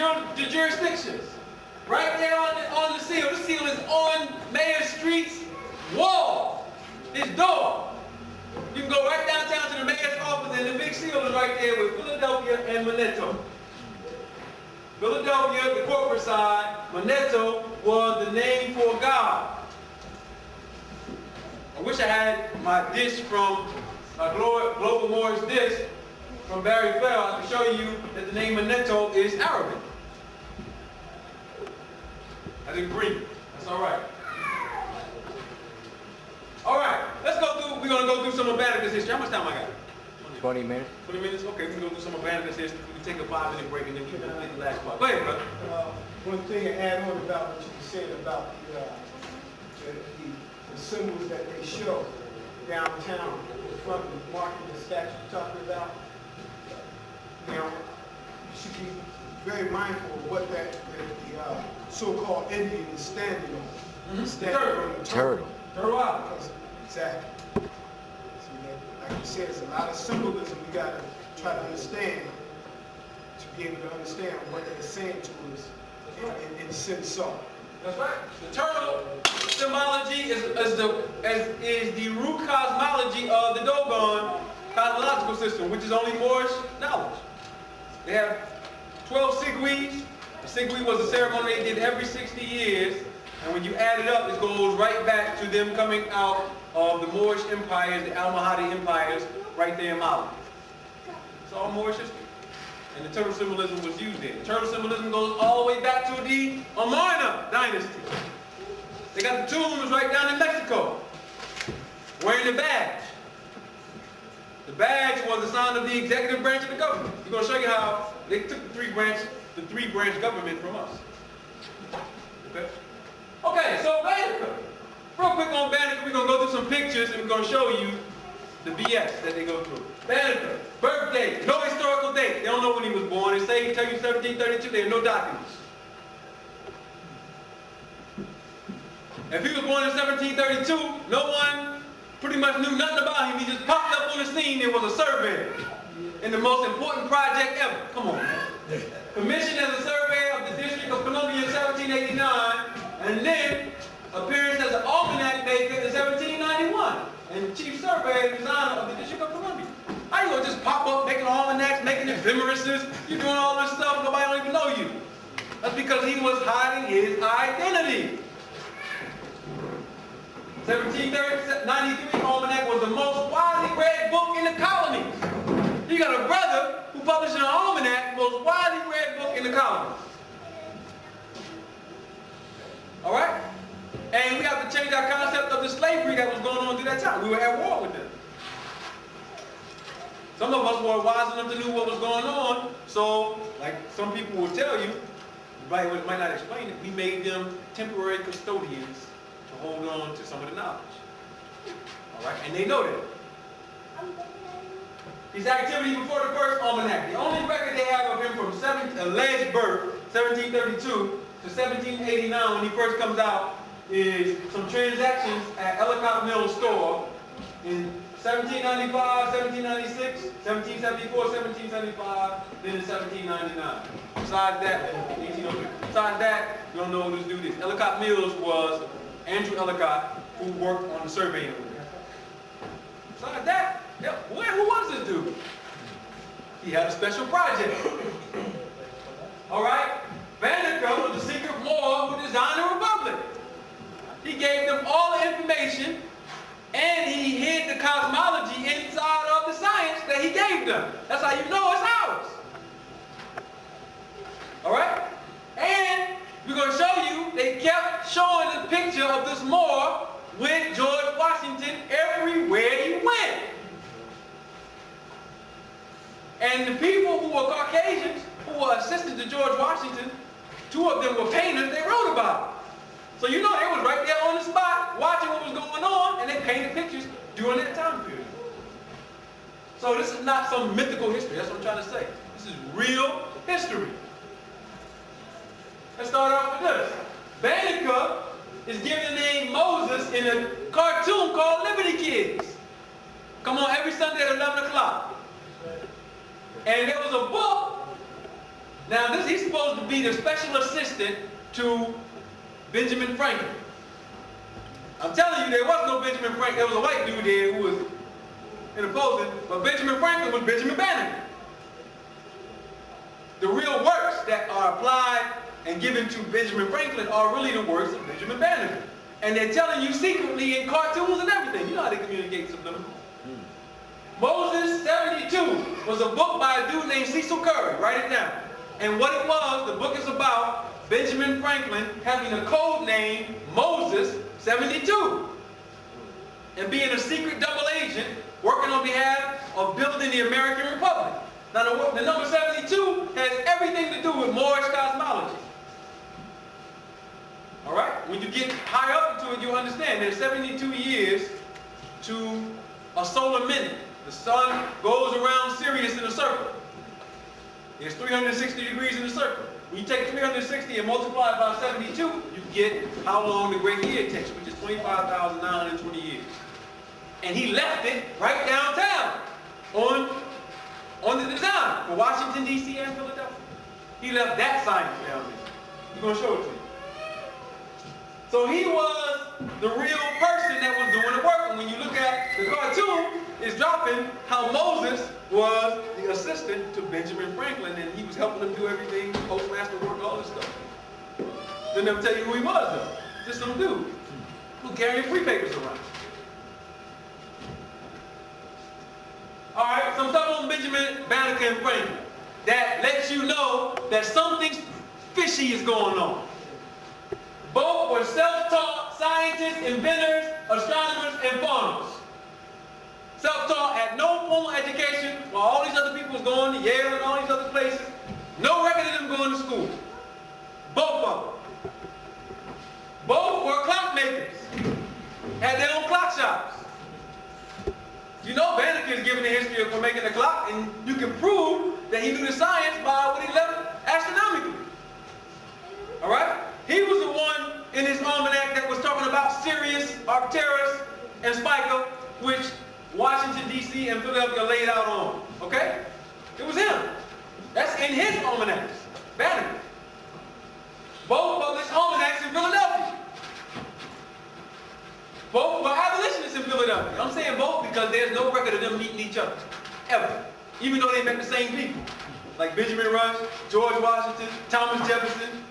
[SPEAKER 1] jurisdictions. Right there on the seal. The seal is on Mayor Street's wall. His door. You can go right downtown to the mayor's office, and the big seal is right there with Philadelphia and Moneto. Philadelphia, the corporate side. Moneto was the name for God. I wish I had my dish from Global Moore's dish from Barry Fell. I can show you that the name Moneto is Arabic. As in green. That's all right. All right, let's go through. We're going to go through some of Bannaker's history. How much time I got?
[SPEAKER 2] 20 minutes.
[SPEAKER 1] 20 minutes? Okay, we can go through some of Bannaker's history. We can take a 5-minute break and then we can get the last part. Go ahead, brother.
[SPEAKER 4] One thing to add on about what you said about the symbols that they show downtown in front of the market, the statue you're talking about. Now, you should be very mindful of what the so-called Indian is standing on.
[SPEAKER 1] Mm-hmm.
[SPEAKER 4] Standing on the
[SPEAKER 2] Turtle.
[SPEAKER 1] Turtle Island.
[SPEAKER 4] Exactly. So like you said, there's a lot of symbolism we got to try to understand to be able to understand what they're saying to us in sense of.
[SPEAKER 1] That's right. The turtle symbology is the root cosmology of the Dogon cosmological system, which is only Moorish knowledge. They have 12 sigweeds. A sigweed was a ceremony they did every 60 years. And when you add it up, it goes right back to them coming out of the Moorish empires, the Almohadi empires, right there in Mali. It's all Moorish history. And the turtle symbolism was used there. The turtle symbolism goes all the way back to the Amarna dynasty. They got the tombs right down in Mexico, wearing the badge. The badge was the sign of the executive branch of the government. We're going to show you how they took the three-branch government from us. Okay? Okay, so Bannaker. Real quick on Bannaker, we're going to go through some pictures and we're going to show you the BS that they go through. Bannaker, birthday, no historical date. They don't know when he was born. They say he tell you 1732, they have no documents. If he was born in 1732, no one pretty much knew nothing about him. He just popped up on the scene and was a surveyor in the most important project ever. Come on, man. Commissioned as a surveyor of the District of Columbia in 1789, and then appearance as an almanac maker in 1791, and chief surveyor and designer of the District of Columbia. How you gonna just pop up making almanacs, making ephemeruses? You're doing all this stuff, nobody don't even know you. That's because he was hiding his identity. 1793 almanac was the most widely read book in the colonies. You got a brother who published an almanac, most widely read book in the colonies. All right? And we have to change our concept of the slavery that was going on through that time. We were at war with them. Some of us were wise enough to know what was going on, so, like some people will tell you, might not explain it, we made them temporary custodians to hold on to some of the knowledge. All right? And they know that. His activity before the first almanac. The only record they have of him from alleged birth, 1732, to 1789 when he first comes out, is some transactions at Ellicott Mill store in 1795, 1796, 1774, 1775, then in 1799. Besides that, 1803. Besides that, you don't know who this dude is. Ellicott Mills was Andrew Ellicott, who worked on the surveying. Besides that, who was this dude? He had a special project. All right? Bannaker was the secret Moor who designed the Republic. He gave them all the information, and he hid the cosmology inside of the science that he gave them. That's how you know it's ours. All right? And we're going to show you, they kept showing the picture of this Moor with George Washington everywhere he went. And the people who were Caucasians, who were assistants to George Washington, 2 of them were painters, they wrote about it. So you know they was right there on the spot, watching what was going on, and they painted pictures during that time period. So this is not some mythical history, that's what I'm trying to say. This is real history. Let's start off with this. Bannaker is given the name Moses in a cartoon called Liberty Kids. Come on every Sunday at 11 o'clock. And there was a book. Now he's supposed to be the special assistant to Benjamin Franklin. I'm telling you, there was no Benjamin Franklin. There was a white dude there who was imposing, but Benjamin Franklin was Benjamin Bannaker. The real works that are applied and given to Benjamin Franklin are really the works of Benjamin Bannaker. And they're telling you secretly in cartoons and everything. You know how they communicate subliminally. Moses 72 was a book by a dude named Cecil Curry. Write it down. And what it was, the book is about Benjamin Franklin having a code name Moses 72. And being a secret double agent working on behalf of building the American Republic. Now the number 72 has everything to do with Moorish cosmology. Alright? When you get high up into it, you understand there's 72 years to a solar minute. The sun goes around Sirius in a circle. There's 360 degrees in a circle. When you take 360 and multiply it by 72, you get how long the great year takes, which is 25,920 years. And he left it right downtown on the design for Washington, D.C. and Philadelphia. He left that science down there. He's going to show it to you. So he was the real person that was doing the work. And when you look at the cartoon, it's dropping how Moses was the assistant to Benjamin Franklin, and he was helping him do everything, postmaster work, all this stuff. They never tell you who he was, though. Just some dude who carrying free papers around. All right, some stuff on Benjamin Bannaker and Franklin that lets you know that something fishy is going on. Both were self-taught scientists, inventors, astronomers, and farmers. Self-taught, had no formal education, while all these other people was going to Yale and all these other places. No record of them going to school. Both of them. Both were clockmakers. Had their own clock shops. You know Bannaker is given the history of making a clock, and you can prove that he knew the science by what he left astronomically. All right? He was the one in his almanac that was talking about Sirius, Arcturus, and Spica, which Washington, D.C. and Philadelphia laid out on. Okay? It was him. That's in his almanacs. Bannaker. Both published almanacs in Philadelphia. Both were abolitionists in Philadelphia. I'm saying both because there's no record of them meeting each other. Ever. Even though they met the same people. Like Benjamin Rush, George Washington, Thomas Jefferson.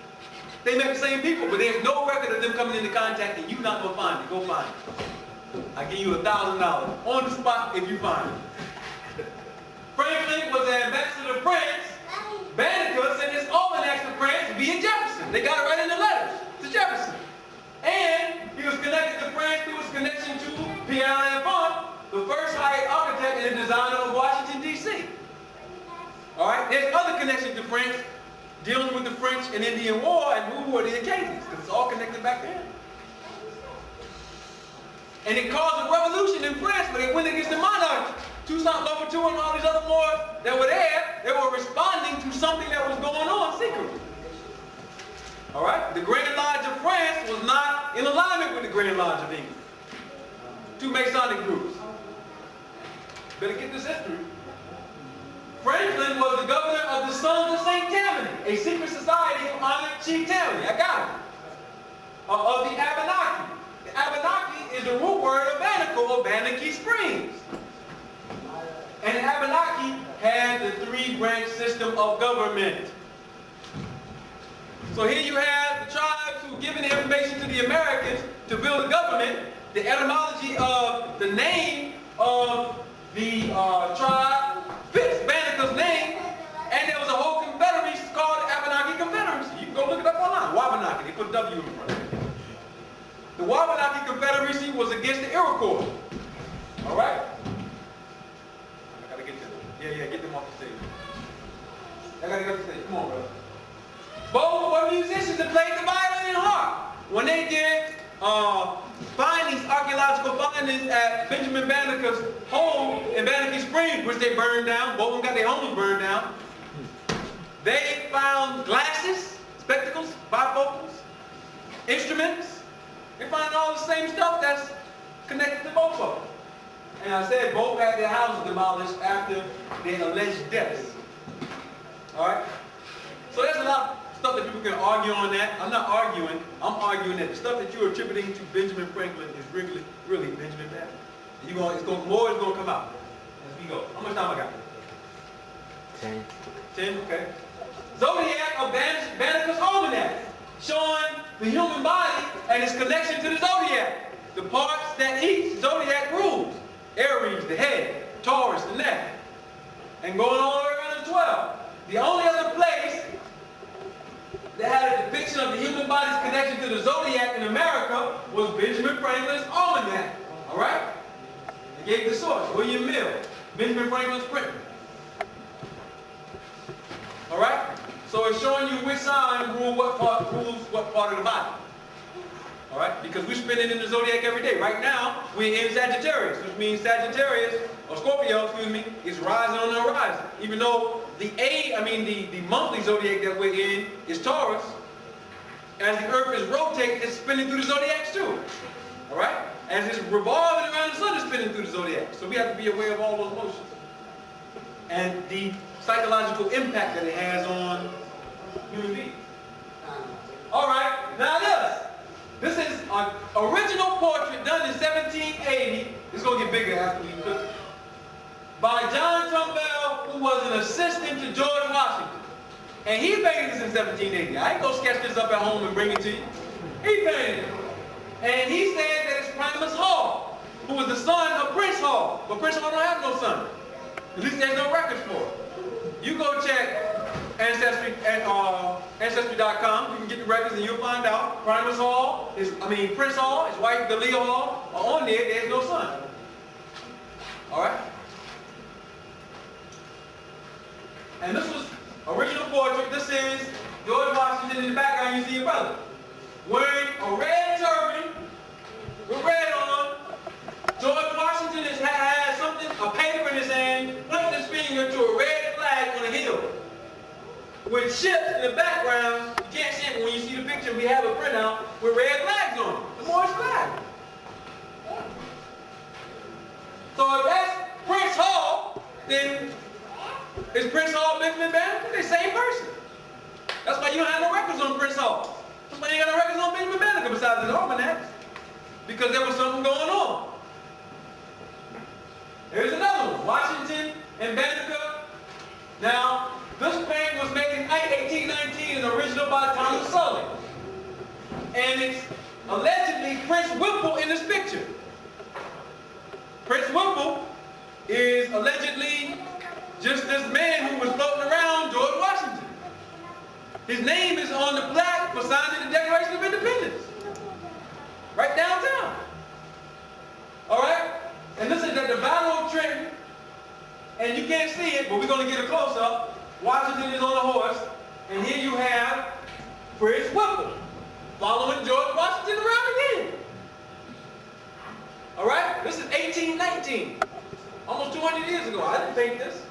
[SPEAKER 1] They met the same people, but there's no record of them coming into contact, and you're not going to find it. Go find it. I give you $1,000 on the spot if you find it. Franklin was the ambassador to France. Bannaker sent his almanacs to France via Jefferson. They got it right in the letters to Jefferson. And he was connected to France through his connection to Pierre Lafont, the first hired architect and designer of Washington, D.C. All right? There's other connections to France dealing with the French and Indian War and who were the Acadians, because it's all connected back to him. And it caused a revolution in France, but it went against the monarchy. Toussaint Louverture and all these other Moors that were there, they were responding to something that was going on secretly. All right? The Grand Lodge of France was not in alignment with the Grand Lodge of England. Two Masonic groups. Better get this history. Franklin was the governor of the Sons of St. Tammany, a secret society who honored Chief Tammany. I got it. Of the Abenaki. The Abenaki is the root word of Bannaker, or Bannaky Springs. And the Abenaki had the 3-branch system of government. So here you have the tribes who were giving the information to the Americans to build a government. The etymology of the name of the tribe fits Bannaker's name, and there was a whole confederacy called the Abenaki Confederacy. You can go look it up online. Wabanaki, they put a W in front of it. The Wabanaki Confederacy was against the Iroquois. All right? I gotta get them. Yeah, get them off the stage. I gotta go to stage. Come on, brother. Both were musicians that played the violin and harp. When they did findings, archaeological findings at Benjamin Bannaker's home in Bannaker Springs, which they burned down, both of them got their homes burned down. They found glasses, spectacles, bifocals, instruments. They found all the same stuff that's connected to both of them. And I said both had their houses demolished after their alleged deaths. All right? So there's a lot of stuff that people can argue on that. I'm not arguing. I'm arguing that the stuff that you're attributing to Benjamin Franklin is really Benjamin Bannaker. More is going to come out as we go. How much time I got?
[SPEAKER 2] 10.
[SPEAKER 1] 10, okay. Zodiac of Bannaker's almanac, showing the human body and its connection to the zodiac. The parts that each zodiac rules. Aries, the head. Taurus, the neck. And going all the way around to 12. The only other place that had a depiction of the human body's connection to the zodiac in America was Benjamin Franklin's almanac. All right? They gave the source, William Mill, Benjamin Franklin's printer. All right? So it's showing you which sign rules what part of the body. All right? Because we're spinning in the zodiac every day. Right now, we're in Sagittarius, which means Sagittarius, or Scorpio, excuse me, is rising on the horizon. Even though the monthly zodiac that we're in is Taurus, as the Earth is rotating, it's spinning through the zodiacs too. All right? As it's revolving around the sun, it's spinning through the zodiac. So we have to be aware of all those motions. And the psychological impact that it has on human beings. All right, now this is an original portrait done in 1780. It's going to get bigger after we put it. By John Trumbull, who was an assistant to George Washington. And he painted this in 1780. I ain't going to sketch this up at home and bring it to you. He painted it. And he said that it's Primus Hall, who was the son of Prince Hall. But Prince Hall don't have no son. At least there's no records for it. You go check Ancestry and Ancestry.com. You can get the records and you'll find out Primus Hall, Prince Hall, his wife Delia Hall, are on there. There's no son. All right. And this was original portrait. This is George Washington in the background. You see your brother wearing a red turban with red on. George Washington has something, a paper in his hand, pointing his finger to a red flag on a hill. With ships in the background, you can't see it, but when you see the picture, we have a printout with red flags on it. The Morris flag. So if that's Prince Hall, then is Prince Hall Benjamin Bannaker? They're the same person. That's why you don't have no records on Prince Hall. That's why you ain't got no records on Benjamin Bannaker besides his almanac. Because there was something going on. Here's another one, Washington and Bannaker. Now, this painting was made in 1819, an original by Thomas Sully. And it's allegedly Prince Whipple in this picture. Prince Whipple is allegedly just this man who was floating around George Washington. His name is on the plaque for signing the Declaration of Independence. Right downtown. All right? And this is at the Battle of Trenton. And you can't see it, but we're going to get a close-up. Washington is on a horse. And here you have Prince Whipple following George Washington around again. All right? This is 1819. Almost 200 years ago. I didn't paint this.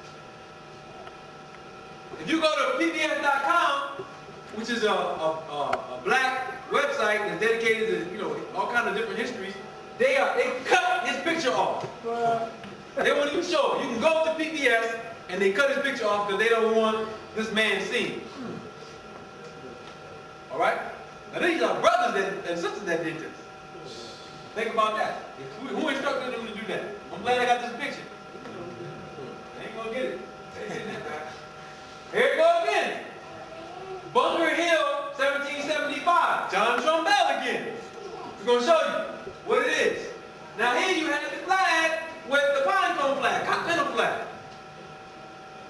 [SPEAKER 1] If you go to pbs.com, which is a black website that's dedicated to all kinds of different histories, they cut his picture off. They won't even show it. You can go to PBS and they cut his picture off because they don't want this man seen. All right? Now these are brothers and sisters that did this. Think about that. Who instructed them to do that? I'm glad I got this picture. They ain't gonna get it. Here it goes again. Bunker Hill, 1775. John Trumbull again. We're going to show you what it is. Now here you have the flag with the pine cone flag, continental flag.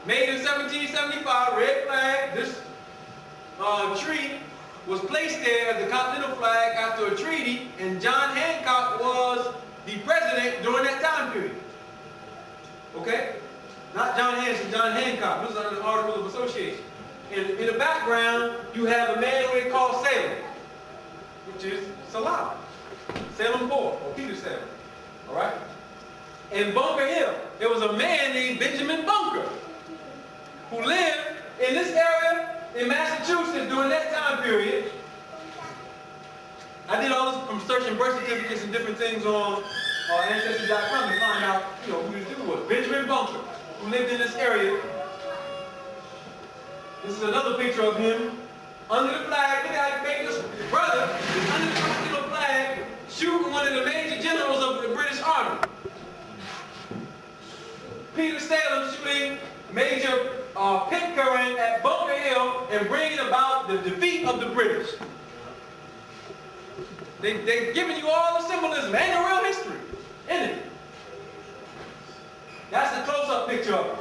[SPEAKER 1] Made in 1775, red flag. This tree was placed there as the continental flag after a treaty, and John Hancock was the president during that time period. Okay? Not John Hanson, John Hancock. This is under the Articles of Association. In the background, you have a man who they call Salem, which is Salah. Salem 4, or Peter Salem. All right? In Bunker Hill, there was a man named Benjamin Bannaker who lived in this area in Massachusetts during that time period. I did all this from searching birth certificates and different things on Ancestry.com to find out, who this dude was. Benjamin Bannaker, who lived in this area. This is another picture of him under the flag. Look at how he made this brother is under the Confederate flag, shooting one of the major generals of the British Army. Peter Salem shooting Major Pitcairn at Bunker Hill and bringing about the defeat of the British. They've given you all the symbolism and the real history in it. That's the close-up picture of it.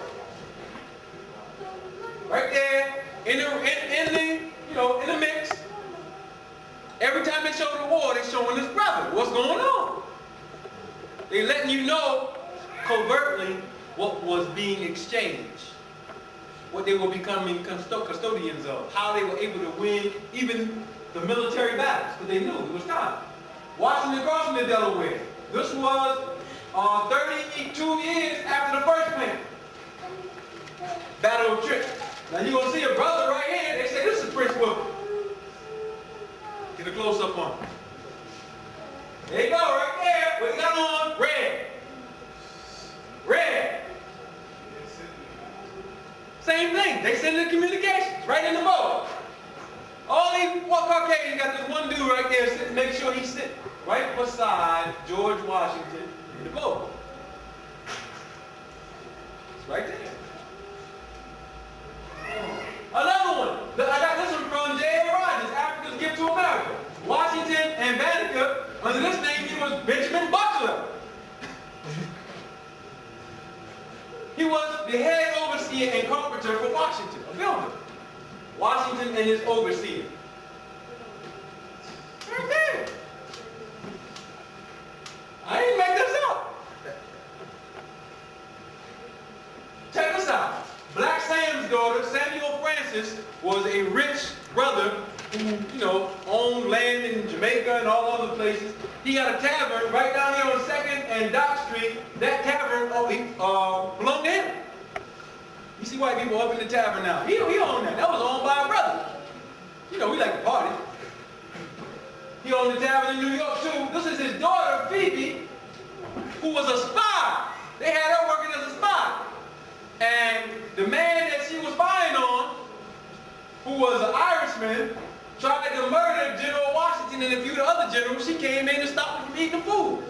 [SPEAKER 1] Right there, in the mix. Every time they show the war, they're showing this brother. What's going on? They're letting you know covertly what was being exchanged, what they were becoming custodians of, how they were able to win even the military battles, because they knew it was time. Washington crossing the Delaware. This was 32 years after the first plan. Battle of Trick. Now you're going to see a brother right here. They say this is Prince William. Get a close-up on him. There you go, right there. What he got on? Red. Red. Same thing. They send the communications right in the boat. All these Caucasians got this one dude right there sitting, make sure he's sitting right beside George Washington in the boat. It's right there. Another one. I got this one from J.A. Rogers, Africa's Gift to America. Washington and Bannaker, under this name, he was Benjamin Butler. He was the head overseer and carpenter for Washington, a builder. Washington and his overseer. Right there. I didn't make this up. Check this out. Black Sam's daughter, Samuel Francis, was a rich brother who, owned land in Jamaica and all other places. He had a tavern right down here on 2nd and Dock Street. That tavern belonged to him. You see white people up in the tavern now. He owned that. That was owned by a brother. We like to party. He owned the tavern in New York too. This is his daughter, Phoebe, who was a spy. They had her working as a spy. And the man that she was spying on, who was an Irishman, tried to murder General Washington and a few of the other generals. She came in and stopped him from eating the food.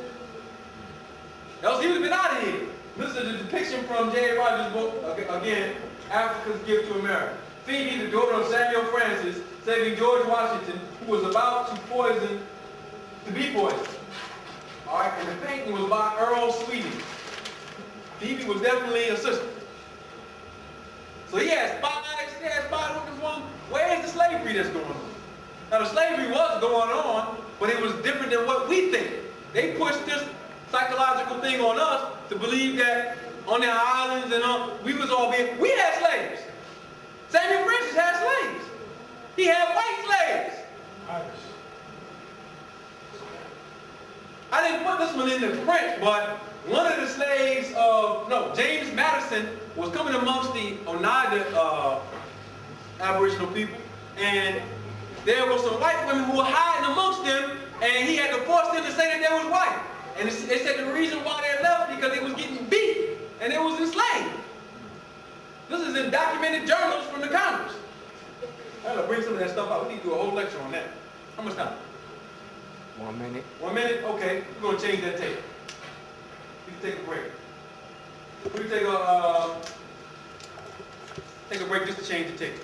[SPEAKER 1] Else he would have been out of here. This is a depiction from J.A. Rogers' book, again, Africa's Gift to America. Phoebe, the daughter of Samuel Francis, saving George Washington, who was about to be poisoned. All right, and the painting was by Earl Sweeting. Phoebe was definitely a sister. So he had spies looking for him. Where is the slavery that's going on? Now the slavery was going on, but it was different than what we think. They pushed this psychological thing on us to believe that on their islands and we had slaves. Samuel Francis had slaves. He had white slaves.
[SPEAKER 4] Irish.
[SPEAKER 1] I didn't put this one in the print, but one of the slaves James Madison was coming amongst the Oneida Aboriginal people, and there were some white women who were hiding amongst them, and he had to force them to say that they was white. And they said the reason why they left because they was getting beat and they was enslaved. This is in documented journals from the Congress. I gotta bring some of that stuff out. We need to do a whole lecture on that. How much time?
[SPEAKER 2] 1 minute.
[SPEAKER 1] 1 minute? Okay, we're gonna change that tape. We can take a break. We can take a break just to change the tape.